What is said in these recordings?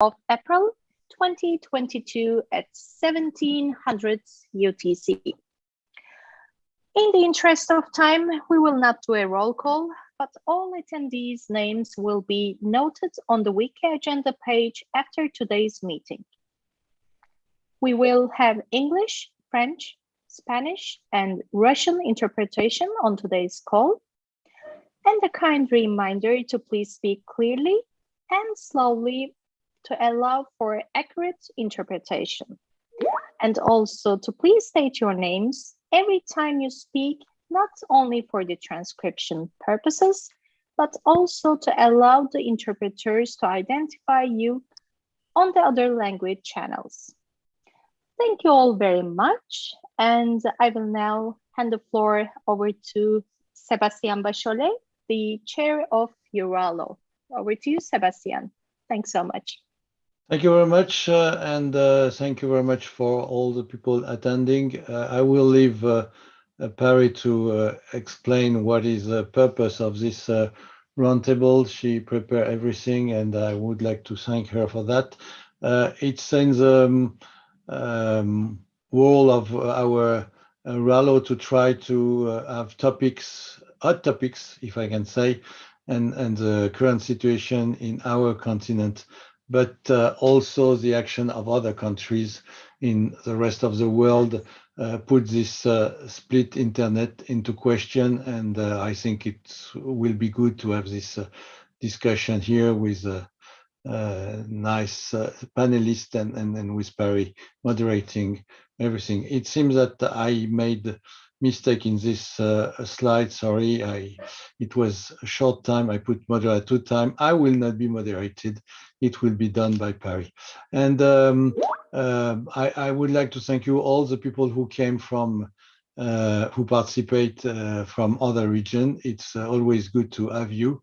of April 2022 at 1700 UTC. In the interest of time, we will not do a roll call, but all attendees' names will be noted on the wiki agenda page after today's meeting. We will have English, French, Spanish, and Russian interpretation on today's call, and a kind reminder to please speak clearly and slowly to allow for accurate interpretation. And also to please state your names every time you speak, not only for the transcription purposes, but also to allow the interpreters to identify you on the other language channels. Thank you all very much. And I will now hand the floor over to Sébastien Bacholet, the chair of EURALO. Over to you, Sébastien. Thanks so much. Thank you very much, and thank you very much for all the people attending. I will leave Pari to explain what is the purpose of this roundtable. She prepared everything, and I would like to thank her for that. It's in the role of our EURALO to try to have topics, hot topics, if I can say, and the current situation in our continent, but also the action of other countries in the rest of the world put this split internet into question. And I think it will be good to have this discussion here with nice panelists and with Pari moderating everything. It seems that I made mistake in this slide. Sorry, it was a short time. I put moderator 2 times. I will not be moderated. It will be done by Pari. And I would like to thank you, all the people who came from, who participate from other regions. It's always good to have you.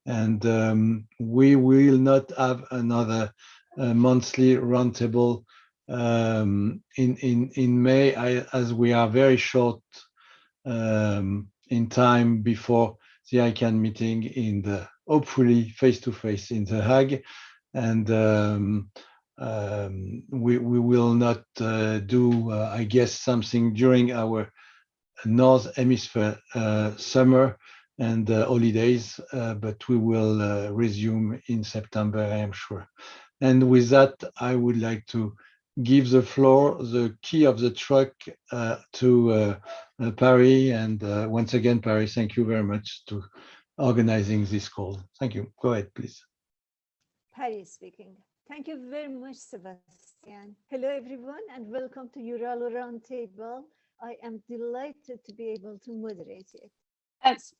And we will not have another monthly roundtable in May, as we are very short in time before the ICANN meeting in the hopefully face-to-face in The Hague. And we will not do, I guess, something during our North Hemisphere summer and holidays, but we will resume in September, I am sure. And with that, I would like to give the floor, the key of the truck to Pari. And once again, Pari, thank you very much to organizing this call. Thank you. Go ahead, please. Pari speaking. Thank you very much, Sebastian. Hello, everyone, and welcome to EURALO Roundtable. I am delighted to be able to moderate it.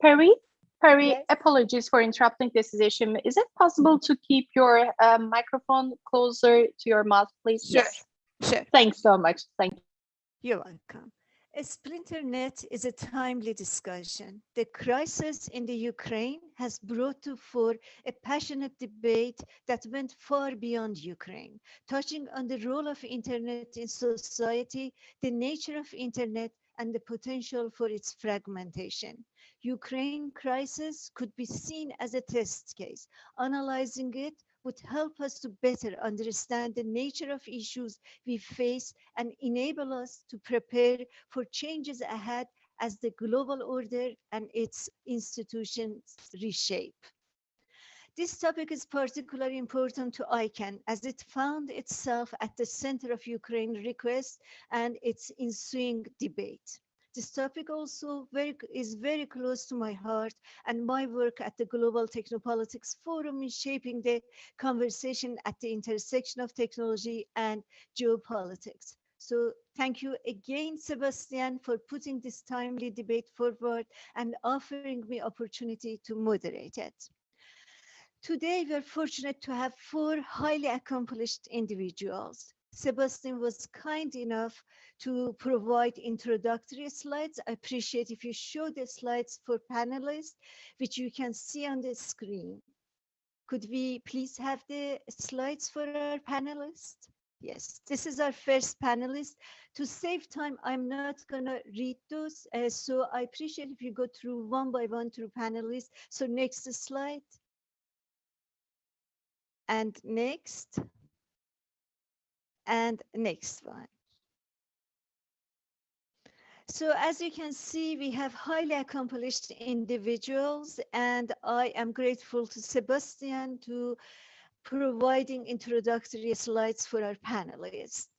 Pari, Yes? apologies for interrupting this session. Is it possible to keep your microphone closer to your mouth, please? Sure. Yes. Sure. Thanks so much. Thank you. You're welcome. A splinternet is a timely discussion. The crisis in the Ukraine has brought to fore a passionate debate that went far beyond Ukraine, touching on the role of internet in society, the nature of internet, and the potential for its fragmentation. Ukraine crisis could be seen as a test case. Analyzing it would help us to better understand the nature of issues we face and enable us to prepare for changes ahead as the global order and its institutions reshape. This topic is particularly important to ICANN as it found itself at the center of Ukraine request and its ensuing debate. This topic also is very close to my heart and my work at the Global Technopolitics Forum in shaping the conversation at the intersection of technology and geopolitics. So thank you again, Sebastian, for putting this timely debate forward and offering me opportunity to moderate it. Today, we're fortunate to have 4 highly accomplished individuals. Sebastian was kind enough to provide introductory slides. I appreciate if you show the slides for panelists, which you can see on the screen. Could we please have the slides for our panelists? Yes, this is our first panelist. To save time, I'm not gonna read those, so I appreciate if you go through one by one through panelists. So next slide. And next. And next one. So as you can see, we have highly accomplished individuals, and I am grateful to Sebastian to providing introductory slides for our panelists.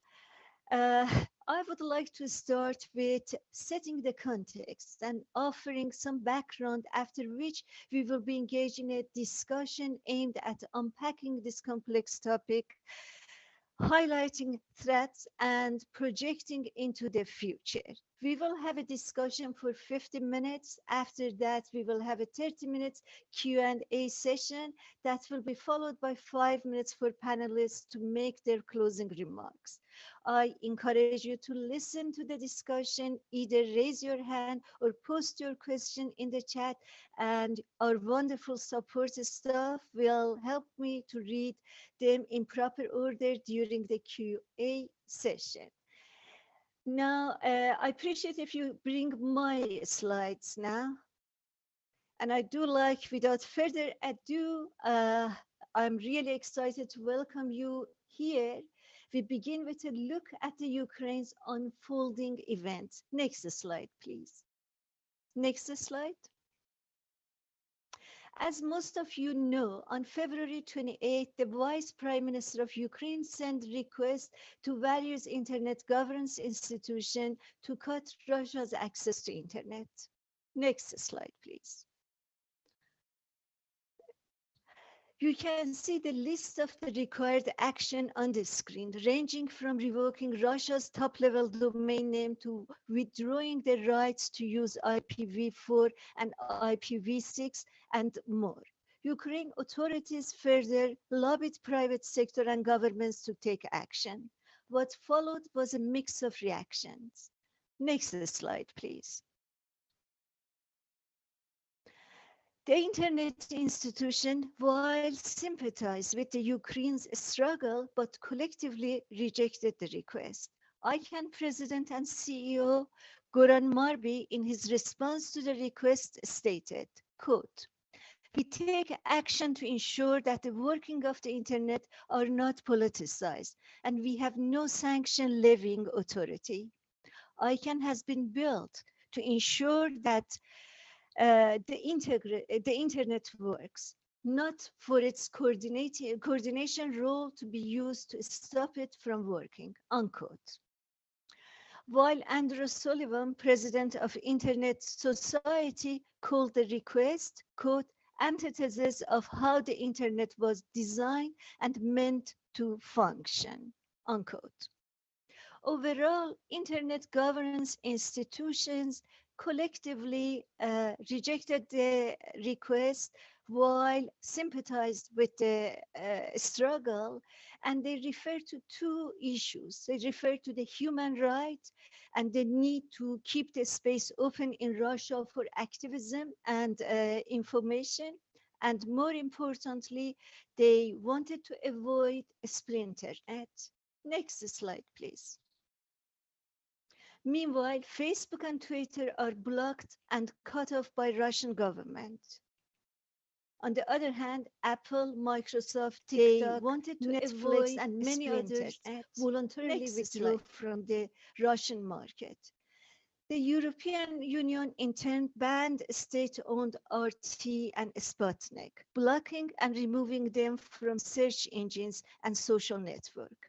I would like to start with setting the context and offering some background, after which we will be engaging in a discussion aimed at unpacking this complex topic, highlighting threats and projecting into the future. We will have a discussion for 50 minutes. After that, we will have a 30 minutes Q&A session that will be followed by 5 minutes for panelists to make their closing remarks. I encourage you to listen to the discussion, either raise your hand or post your question in the chat, and our wonderful support staff will help me to read them in proper order during the Q&A session. Now, I appreciate if you bring my slides now. And I do like, without further ado, I'm really excited to welcome you here. We begin with a look at the Ukraine's unfolding events. Next slide, please. Next slide. As most of you know, on February 28, the Vice Prime Minister of Ukraine sent requests to various internet governance institutions to cut Russia's access to internet. Next slide, please. You can see the list of the required action on the screen, ranging from revoking Russia's top-level domain name to withdrawing the rights to use IPv4 and IPv6 and more. Ukraine authorities further lobbied private sector and governments to take action. What followed was a mix of reactions. Next slide, please. The Internet institution, while sympathized with the Ukraine's struggle, but collectively rejected the request. ICANN President and CEO Goran Marby, in his response to the request, stated, quote, "We take action to ensure that the working of the Internet are not politicized, and we have no sanction levying authority. ICANN has been built to ensure that the internet works, not for its coordination role to be used to stop it from working," unquote. While Andrew Sullivan, president of Internet Society, called the request, quote, "antithesis of how the internet was designed and meant to function," unquote. Overall, internet governance institutions collectively rejected the request while sympathized with the struggle, and they refer to two issues. They refer to the human right and the need to keep the space open in Russia for activism and information, and more importantly, they wanted to avoid a splinternet. Next slide, please. Meanwhile, Facebook and Twitter are blocked and cut off by Russian government. On the other hand, Apple, Microsoft, TikTok, wanted to Netflix, avoid and many others voluntarily withdrew from the Russian market. The European Union in turn banned state-owned RT and Sputnik, blocking and removing them from search engines and social networks.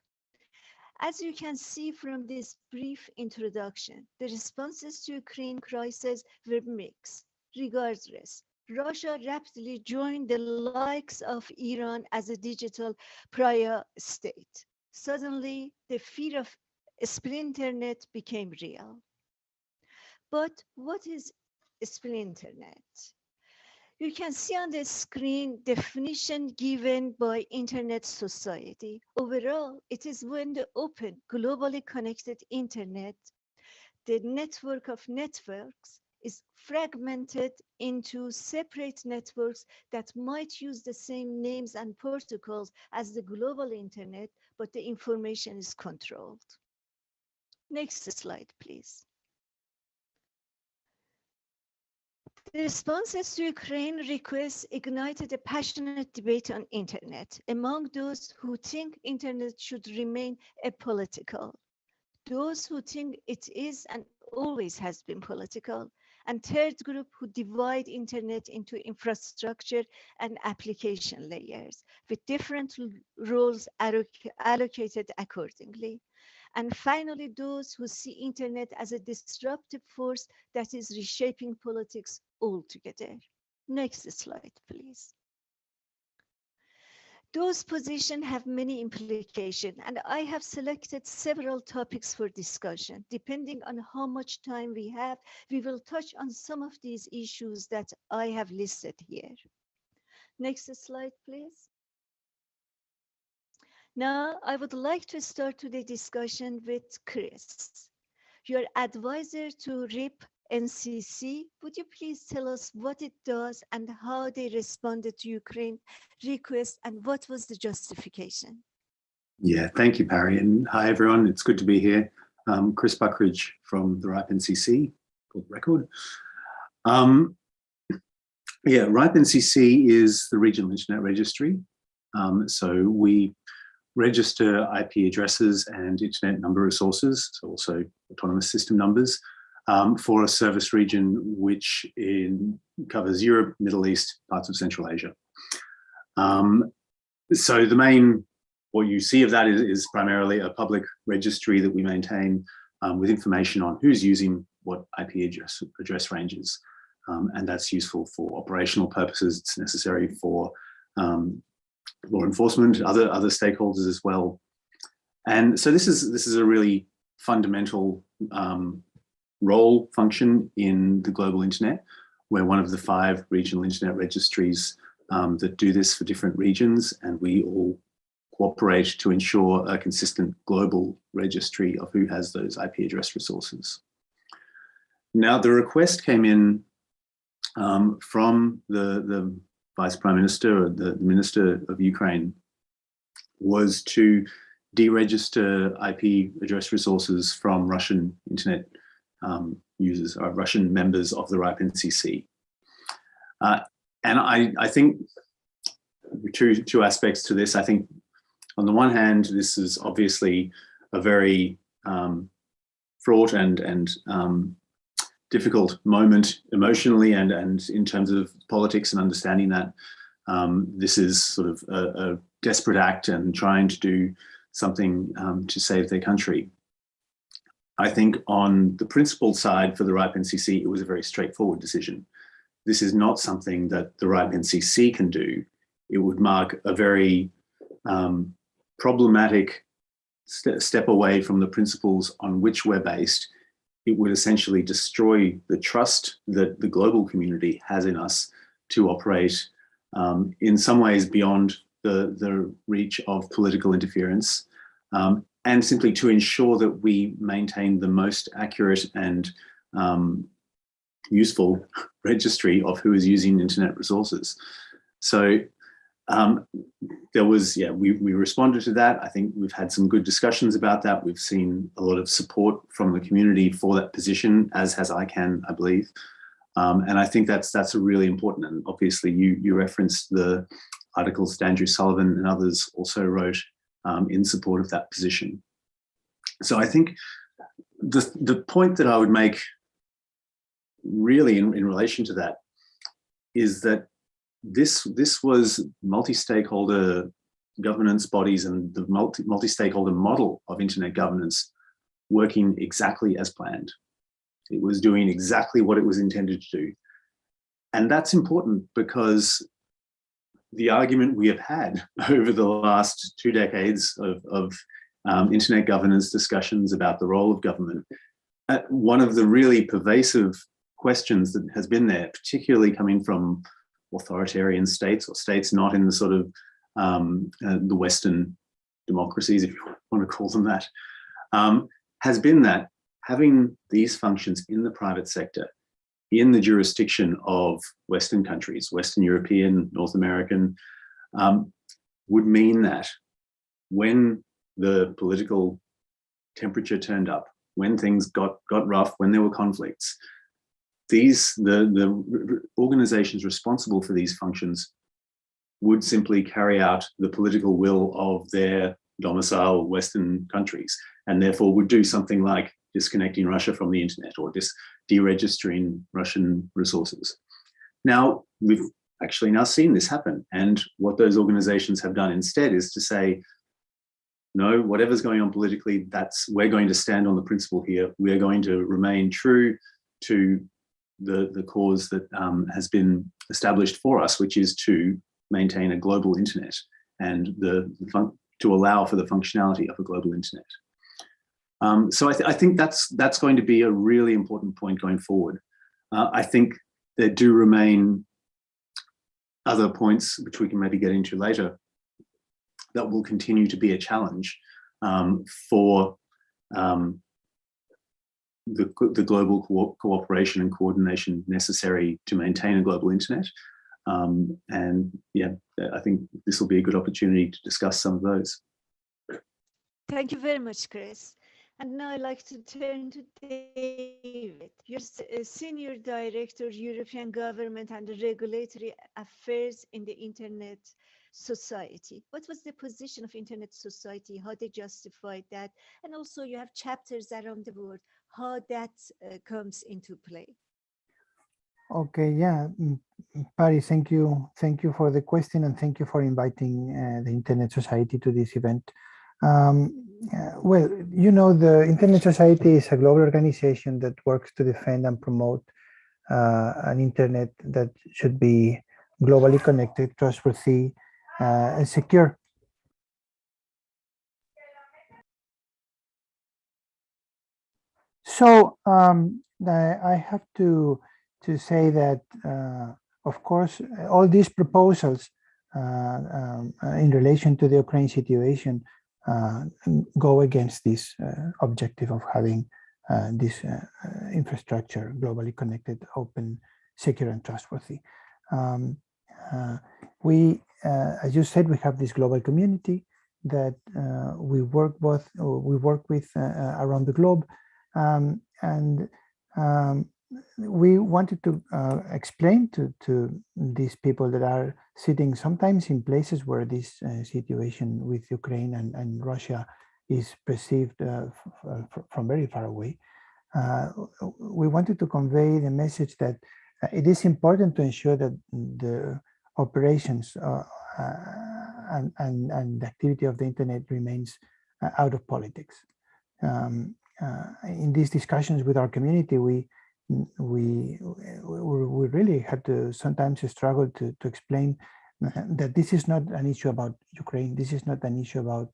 As you can see from this brief introduction, the responses to Ukraine crisis were mixed. Regardless, Russia rapidly joined the likes of Iran as a digital pariah state. Suddenly, the fear of a splinternet became real. But what is a splinternet? You can see on the screen definition given by Internet Society. Overall, it is when the open, globally connected Internet, the network of networks, is fragmented into separate networks that might use the same names and protocols as the global Internet, but the information is controlled. Next slide, please. The responses to Ukraine requests ignited a passionate debate on internet among those who think internet should remain apolitical, those who think it is and always has been political, and third group who divide internet into infrastructure and application layers with different roles allocated accordingly. And finally, those who see internet as a disruptive force that is reshaping politics altogether. Next slide, please. Those positions have many implications, and I have selected several topics for discussion. Depending on how much time we have, we will touch on some of these issues that I have listed here. Next slide, please. Now, I would like to start today's discussion with Chris, your advisor to RIP NCC. Would you please tell us what it does and how they responded to Ukraine request and what was the justification? Yeah, thank you, Parry. And hi, everyone. It's good to be here. Chris Buckridge from the RIPE NCC, called Record. Yeah, RIPE NCC is the Regional Internet Registry. So we register IP addresses and internet number resources, so also autonomous system numbers, for a service region which covers Europe, Middle East, parts of Central Asia. So the main, what you see of that is primarily a public registry that we maintain with information on who's using what IP address ranges. And that's useful for operational purposes. It's necessary for law enforcement, other stakeholders as well. And so this is a really fundamental role function in the global internet. We're one of the 5 regional internet registries that do this for different regions, and we all cooperate to ensure a consistent global registry of who has those IP address resources. Now, the request came in from the Vice Prime Minister, or the Minister of Ukraine, was to deregister IP address resources from Russian internet users, or Russian members of the RIPE NCC. And I think two aspects to this. I think on the one hand, this is obviously a very fraught and difficult moment emotionally and in terms of politics, and understanding that this is sort of a desperate act and trying to do something to save their country. I think on the principled side for the RIPE NCC, it was a very straightforward decision. This is not something that the RIPE NCC can do. It would mark a very problematic step away from the principles on which we're based. It would essentially destroy the trust that the global community has in us to operate in some ways beyond the reach of political interference, and simply to ensure that we maintain the most accurate and useful registry of who is using internet resources. So there was, we responded to that. I think we've had some good discussions about that. We've seen a lot of support from the community for that position, as has ICANN, I believe. And I think that's really important. And obviously you referenced the articles that Andrew Sullivan and others also wrote in support of that position. So I think the point that I would make really in relation to that is that this was multi-stakeholder governance bodies and the multi-stakeholder model of internet governance working exactly as planned. It was doing exactly what it was intended to do. And that's important because the argument we have had over the last 2 decades of internet governance discussions about the role of government, one of the really pervasive questions that has been there, particularly coming from authoritarian states or states not in the sort of the Western democracies, if you want to call them that, has been that having these functions in the private sector, in the jurisdiction of Western countries, Western European, North American, would mean that when the political temperature turned up, when things got rough, when there were conflicts, the organizations responsible for these functions would simply carry out the political will of their domicile Western countries, and therefore would do something like disconnecting Russia from the internet or deregistering Russian resources. Now, we've actually now seen this happen, and what those organizations have done instead is to say, no, whatever's going on politically, we're going to stand on the principle here. We're going to remain true to the cause that has been established for us, which is to maintain a global internet and to allow for the functionality of a global internet. So I think that's going to be a really important point going forward. I think there do remain other points, which we can maybe get into later, that will continue to be a challenge for the global cooperation and coordination necessary to maintain a global internet. And yeah, I think this will be a good opportunity to discuss some of those. Thank you very much, Chris. And now I'd like to turn to David. You're a Senior Director, European Government and Regulatory Affairs in the Internet Society. What was the position of Internet Society? How they justified that? And also you have chapters around the world, how that comes into play. Okay, yeah, Pari, thank you for the question, and thank you for inviting the Internet Society to this event. Well, you know, the Internet Society is a global organization that works to defend and promote an internet that should be globally connected, trustworthy, and secure. So I have to say that, of course, all these proposals in relation to the Ukraine situation go against this objective of having this infrastructure globally connected, open, secure, and trustworthy. As you said, we have this global community that we work with around the globe, and we wanted to explain to these people that are sitting sometimes in places where this situation with Ukraine and Russia is perceived from very far away. We wanted to convey the message that it is important to ensure that the operations and the activity of the internet remains out of politics. In these discussions with our community, we really had to sometimes struggle to explain that this is not an issue about Ukraine, this is not an issue about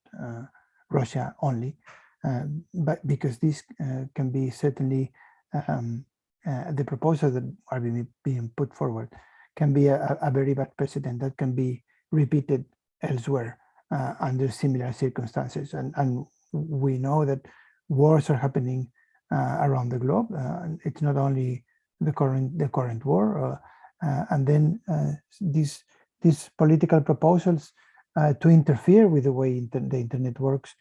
Russia only, but because this can be certainly the proposals that are being put forward can be a very bad precedent that can be repeated elsewhere under similar circumstances. And we know that wars are happening around the globe. It's not only the current war, and then these political proposals to interfere with the way the internet works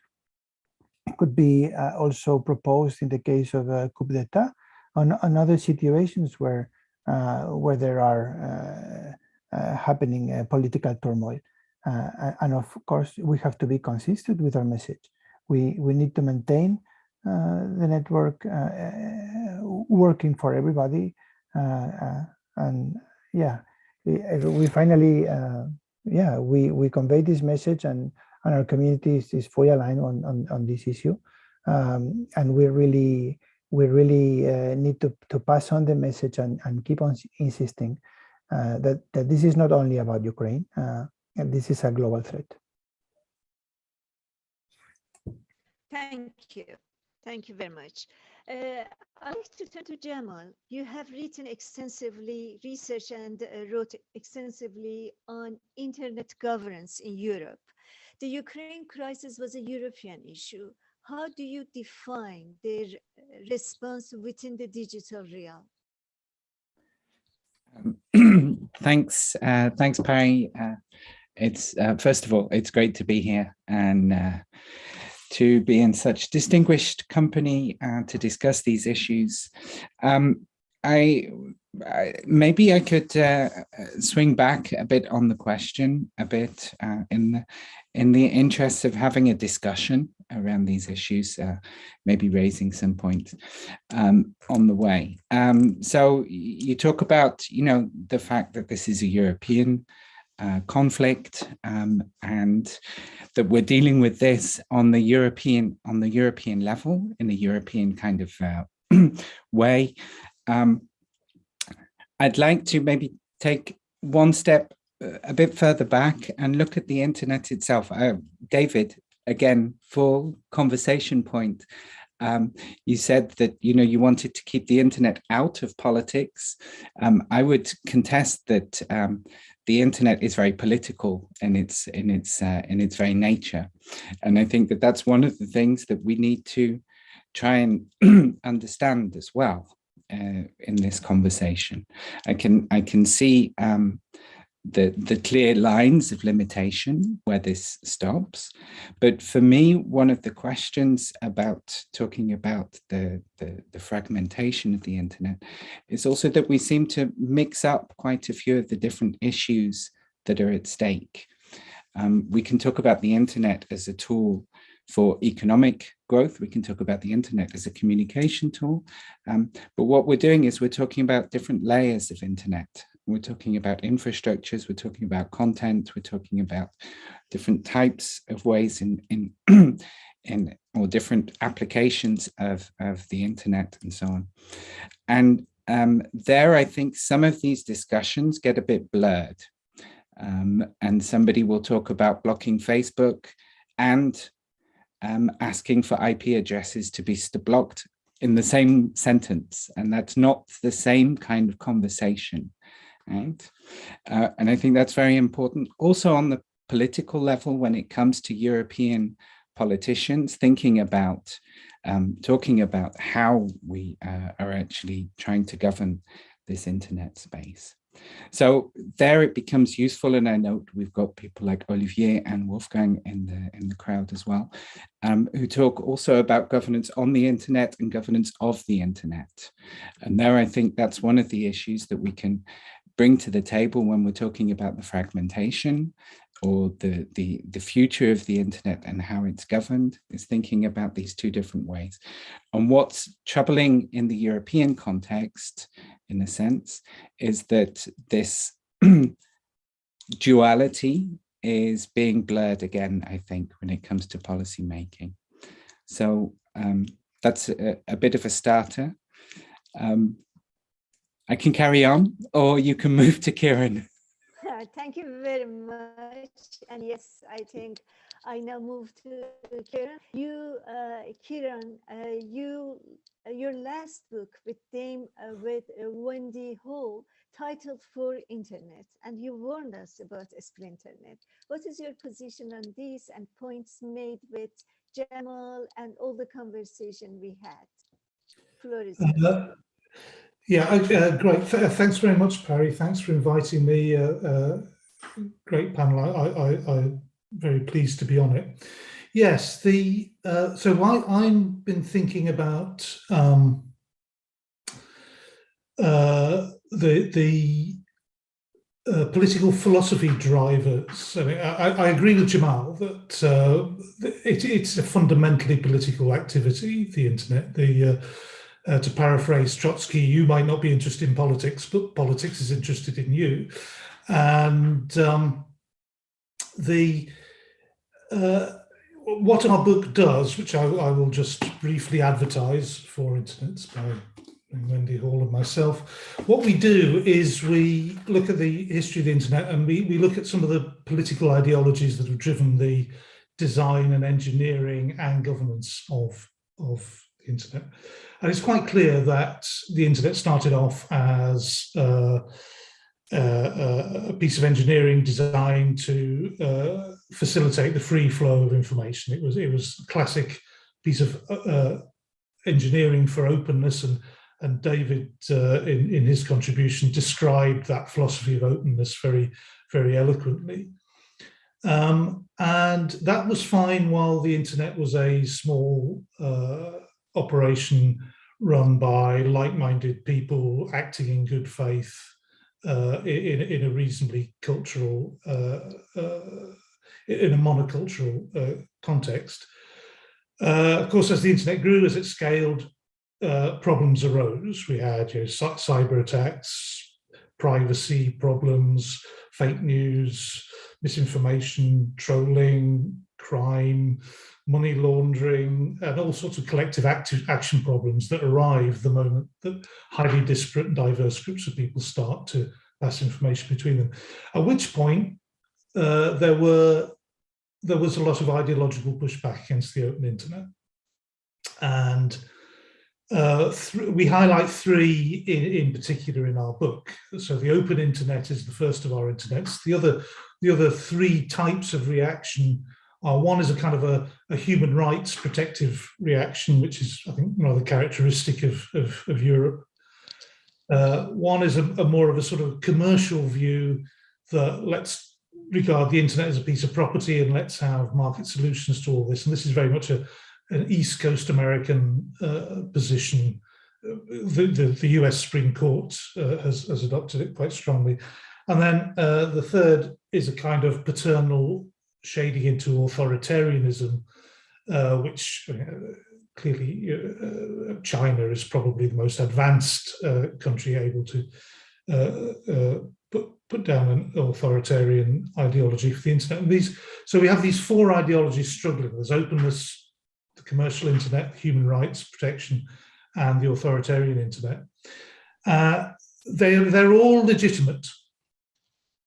could be also proposed in the case of a coup d'etat, on other situations where there are happening political turmoil. And of course, we have to be consistent with our message. We need to maintain the network working for everybody, and yeah, we finally we convey this message, and our community is fully aligned on this issue, and we really need to pass on the message and keep on insisting that this is not only about Ukraine, and this is a global threat. Thank you very much. I'd like to turn to Jamal. You have written extensively, researched and wrote extensively on internet governance in Europe. The Ukraine crisis was a European issue. How do you define their response within the digital realm? Thanks, Pari. It's first of all, it's great to be here and to be in such distinguished company to discuss these issues. maybe I could swing back a bit on the question a bit in the interest of having a discussion around these issues, maybe raising some points on the way. So you talk about, the fact that this is a European conflict, and that we're dealing with this on the European level, in a European kind of way. I'd like to maybe take one step a bit further back and look at the internet itself. David, again, full conversation point. You said that you wanted to keep the internet out of politics. I would contest that the internet is very political in its very nature, and I think that that's one of the things that we need to try and understand as well in this conversation. I can see the clear lines of limitation where this stops. But for me, one of the questions about talking about the fragmentation of the internet is also that we seem to mix up quite a few of the different issues that are at stake. We can talk about the internet as a tool for economic growth. We can talk about the internet as a communication tool. But what we're doing is we're talking about different layers of internet. We're talking about infrastructures, we're talking about content, we're talking about different types of ways in or different applications of the internet and so on. And there, I think some of these discussions get a bit blurred. And somebody will talk about blocking Facebook and asking for IP addresses to be blocked in the same sentence. And that's not the same kind of conversation. Right? And I think that's very important. Also on the political level, when it comes to European politicians thinking about, talking about how we are actually trying to govern this internet space. So there it becomes useful, and I note we've got people like Olivier and Wolfgang in the crowd as well, who talk also about governance on the internet and governance of the internet. And there I think that's one of the issues that we can bring to the table when we're talking about the fragmentation or the future of the internet and how it's governed, is thinking about these two different ways. And what's troubling in the European context, in a sense, is that this duality is being blurred again, I think, when it comes to policy making. So that's a bit of a starter. I can carry on, or you can move to Kieran. Thank you very much. And yes, I think I now move to Kieran. Kieran, your last book with Wendy Hall, titled For Internet, and you warned us about Splinternet. What is your position on this and points made with Jamal and all the conversation we had? Floor is yours. Yeah, great. Thanks very much, Parry. Thanks for inviting me. Great panel. I'm very pleased to be on it. Yes, so I've been thinking about the political philosophy drivers. I mean, I agree with Jamal that it's a fundamentally political activity, the internet. To paraphrase Trotsky, you might not be interested in politics, but politics is interested in you. And what our book does, which I will just briefly advertise for Internets by Wendy Hall and myself, what we do is we look at the history of the internet, and we look at some of the political ideologies that have driven the design and engineering and governance of the internet. And it's quite clear that the internet started off as a piece of engineering designed to facilitate the free flow of information. It was a classic piece of engineering for openness, and David, in his contribution, described that philosophy of openness very, very eloquently. And that was fine while the internet was a small operation run by like-minded people acting in good faith in a reasonably cultural, in a monocultural context. Of course, as the internet grew, as it scaled, problems arose. We had cyber attacks, privacy problems, fake news, misinformation, trolling, crime, money laundering, and all sorts of collective action problems that arrive the moment that highly disparate and diverse groups of people start to pass information between them. At which point, there was a lot of ideological pushback against the open internet. And we highlight three in particular in our book. So the open internet is the first of our internets. The other three types of reaction are, one is a kind of a human rights protective reaction, which is, I think, rather characteristic of Europe. One is a more of a sort of commercial view that let's regard the internet as a piece of property and let's have market solutions to all this. And this is very much an East Coast American position. The US Supreme Court has adopted it quite strongly. And then the third is a kind of paternal shading into authoritarianism, which clearly China is probably the most advanced country able to put down an authoritarian ideology for the internet. And so we have these four ideologies struggling. There's openness, the commercial internet, human rights protection, and the authoritarian internet. They're all legitimate.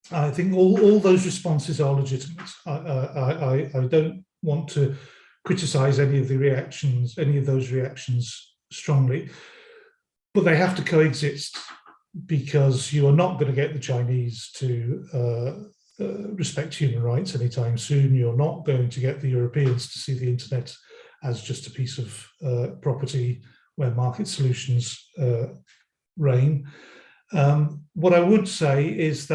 I think all those responses are legitimate. I don't want to criticize any of those reactions strongly, but they have to coexist, because you are not going to get the Chinese to respect human rights anytime soon. You're not going to get the Europeans to see the internet as just a piece of property where market solutions reign. What I would say is that